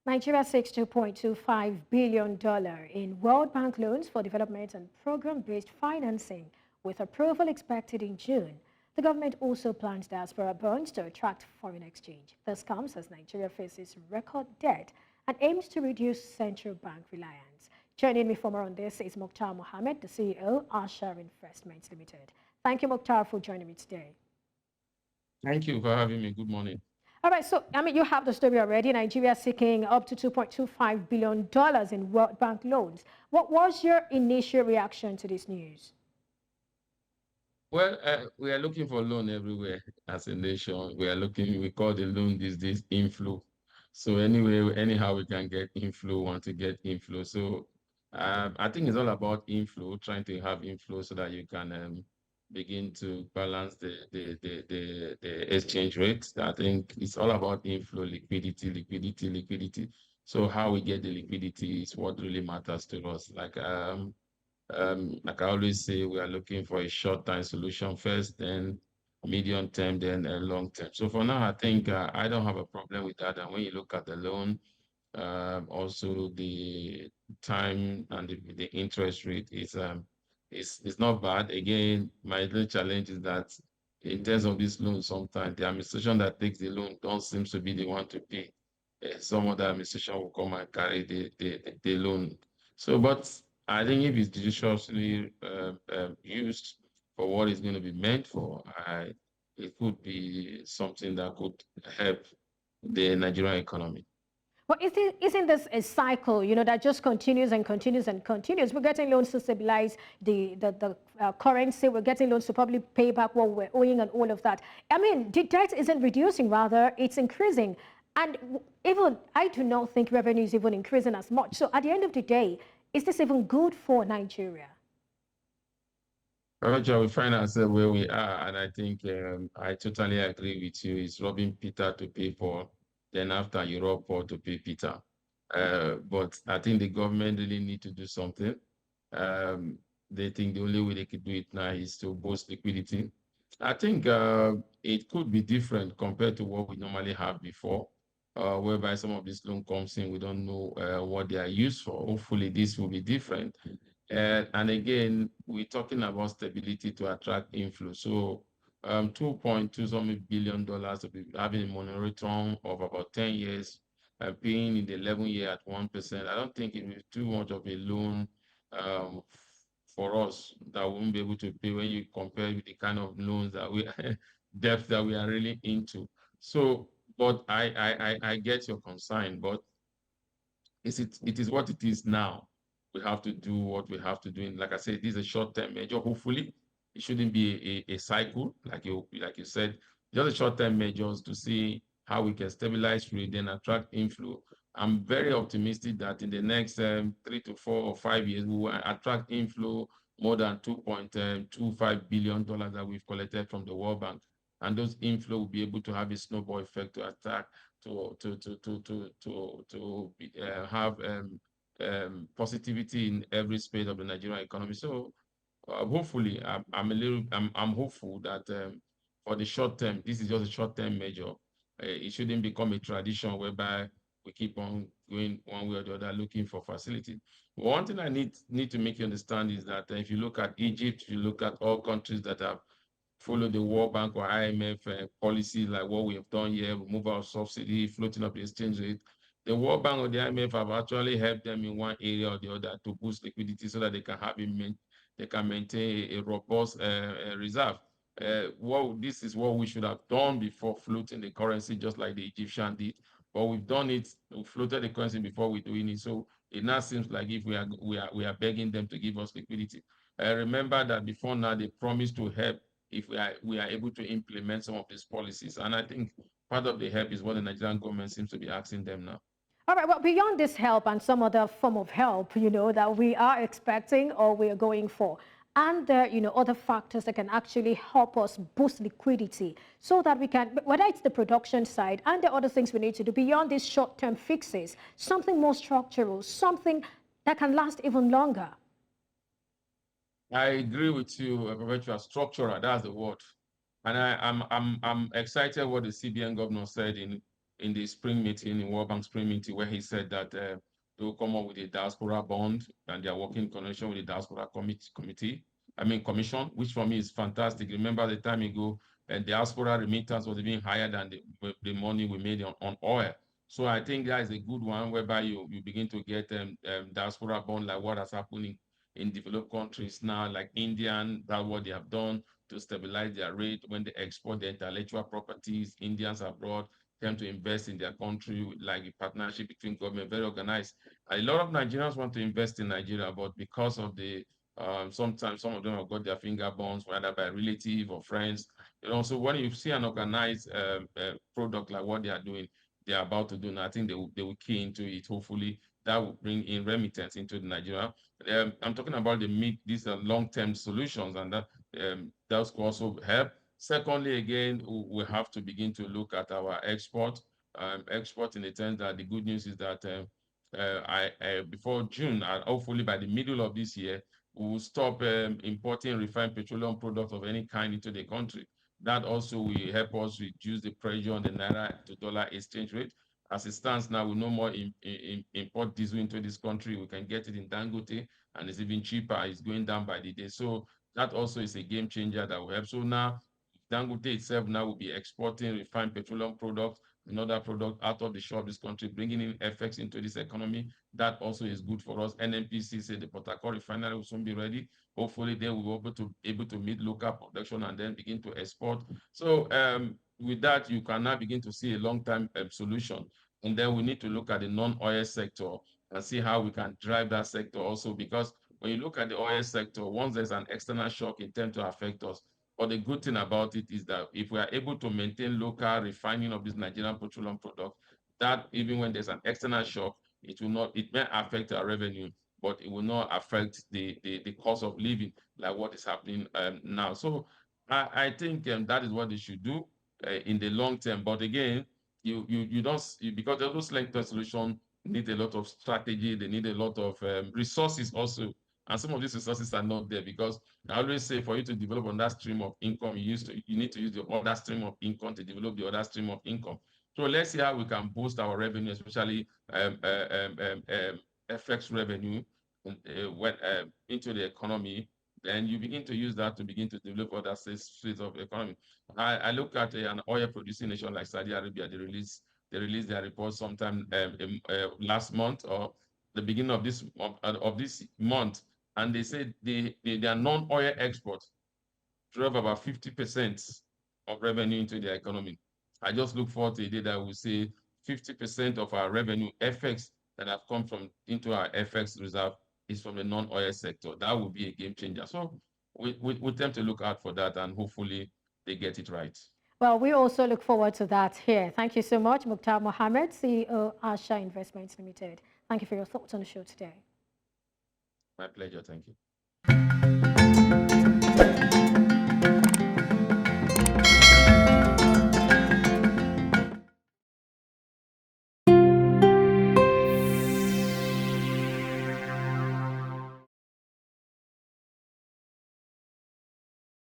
Nigeria seeks $2.25 billion in World Bank loans for development and program-based financing, with approval expected in June. The government also plans diaspora bonds to attract foreign exchange. This comes as Nigeria faces record debt and aims to reduce central bank reliance. Joining me for more on this is Muktar Mohammed, the CEO, Ashar Investments Limited. Thank you, Muktar, for joining me today. Thank you for having me. Good morning. All right, so you have the story already. Nigeria seeking up to $2.25 billion in World Bank loans. What was your initial reaction to this news? Well, we are looking for loan everywhere as a nation. We call the loan these days inflow. So anyway, anyhow we can get inflow, want to get inflow. So I think it's all about inflow, trying to have inflow so that you can begin to balance the exchange rates. I think it's all about inflow, liquidity. So how we get the liquidity is what really matters to us. Like I always say, we are looking for a short-term solution first, then medium term, then a long term. So for now, I think I don't have a problem with that. And when you look at the loan, also the time and the interest rate is not bad. Again, my little challenge is that in terms of this loan, sometimes the administration that takes the loan don't seem to be the one to pay. Some other administration will come and carry the loan. So, but I think if it's judiciously used for what it's going to be meant for, it could be something that could help the Nigerian economy. But isn't this a cycle, that just continues and continues and continues? We're getting loans to stabilize the currency. We're getting loans to probably pay back what we're owing and all of that. I mean, the debt isn't reducing, rather, it's increasing. And even I do not think revenue is even increasing as much. So at the end of the day, is this even good for Nigeria? Roger, we find ourselves where we are, and I think I totally agree with you. It's robbing Peter to pay Paul, then after you rob Paul to pay Peter. But I think the government really need to do something. Um, they think the only way they could do it now is to boost liquidity. I think it could be different compared to what we normally have before, whereby some of this loan comes in, we don't know what they are used for. Hopefully, this will be different. And again, we're talking about stability to attract inflow. So 2.2 something billion dollars to be having a moratorium of about 10 years, paying in the 11 year at 1%. I don't think it will be too much of a loan um, for us that we won't be able to pay when you compare with the kind of loans that we debts that we are really into. So, but I get your concern, but it is what it is now. We have to do what we have to do. And like I said, this is a short-term measure. Hopefully, it shouldn't be a cycle, like you said, just a short-term measures to see how we can stabilize trade, then attract inflow. I'm very optimistic that in the next 3 to 4 or 5 years, we will attract inflow more than $2.25 billion that we've collected from the World Bank. And those inflow will be able to have a snowball effect to attack have positivity in every space of the Nigerian economy. So hopefully, I'm hopeful that for the short term, this is just a short term measure. It shouldn't become a tradition whereby we keep on going one way or the other looking for facility. One thing I need to make you understand is that if you look at Egypt, if you look at all countries that have follow the World Bank or IMF policies like what we have done here, remove our subsidy, floating up the exchange rate. The World Bank or the IMF have actually helped them in one area or the other to boost liquidity so that they can they can maintain a robust reserve. This is what we should have done before floating the currency, just like the Egyptian did. But we've done it, we floated the currency before we're doing it. So it now seems like if we are begging them to give us liquidity. Remember that before now they promised to help if we are able to implement some of these policies. And I think part of the help is what the Nigerian government seems to be asking them now. All right, well, beyond this help and some other form of help, that we are expecting or we are going for, and there, other factors that can actually help us boost liquidity so that we can, whether it's the production side and the other things we need to do beyond these short-term fixes, something more structural, something that can last even longer. I agree with you, Perpetual structural, that's the word. And I'm excited what the CBN governor said in the spring meeting, in World Bank spring meeting, where he said that they will come up with a diaspora bond, and they are working in connection with the diaspora commission, which for me is fantastic. Remember the time ago, and diaspora remittance was even higher than the money we made on oil. So I think that is a good one, whereby you begin to get diaspora bond, like what has happened in developed countries now, like Indian, that's what they have done to stabilize their rate when they export their intellectual properties. Indians abroad tend to invest in their country, like a partnership between government, very organized. A lot of Nigerians want to invest in Nigeria, but because of the sometimes some of them have got their finger burns, whether by relative or friends. So when you see an organized product like what they are doing, they are about to do, and I think they will key into it. Hopefully, that will bring in remittance into Nigeria. I'm talking about these are long-term solutions, and that will also help. Secondly, again, we have to begin to look at our export. Export in the sense that the good news is that before June, and hopefully by the middle of this year, we will stop importing refined petroleum products of any kind into the country. That also will help us reduce the pressure on the naira to dollar exchange rate. As it stands now, we no more import diesel into this country. We can get it in Dangote, and it's even cheaper. It's going down by the day. So that also is a game changer that will help. So now, Dangote itself now will be exporting refined petroleum products and other products out of the shore of this country, bringing in FX into this economy. That also is good for us. NNPC said the Port Harcourt refinery will soon be ready. Hopefully, they will be able to meet local production and then begin to export. So with that, you can now begin to see a long-term solution. And then we need to look at the non-oil sector and see how we can drive that sector also, because when you look at the oil sector, once there's an external shock, it tends to affect us. But the good thing about it is that if we are able to maintain local refining of this Nigerian petroleum product, that even when there's an external shock, it may affect our revenue, but it will not affect the cost of living like what is happening now. So I think that is what they should do in the long term. But again, because those long-term solutions need a lot of strategy, they need a lot of resources also. And some of these resources are not there, because I always say for you to develop on that stream of income, you need to use the other stream of income to develop the other stream of income. So let's see how we can boost our revenue, especially FX revenue into the economy. Then you begin to use that to begin to develop other states of the economy. I look at an oil producing nation like Saudi Arabia. They released their report sometime last month or the beginning of this month, and they said their non-oil exports drove about 50% of revenue into their economy. I just look forward to a day that will say 50% of our revenue FX that have come into our FX reserve is from the non-oil sector. That would be a game changer. So we tend to look out for that, and hopefully they get it right. Well, we also look forward to that here. Thank you so much, Muktar Mohammed, CEO, Asha Investments Limited. Thank you for your thoughts on the show today. My pleasure. Thank you.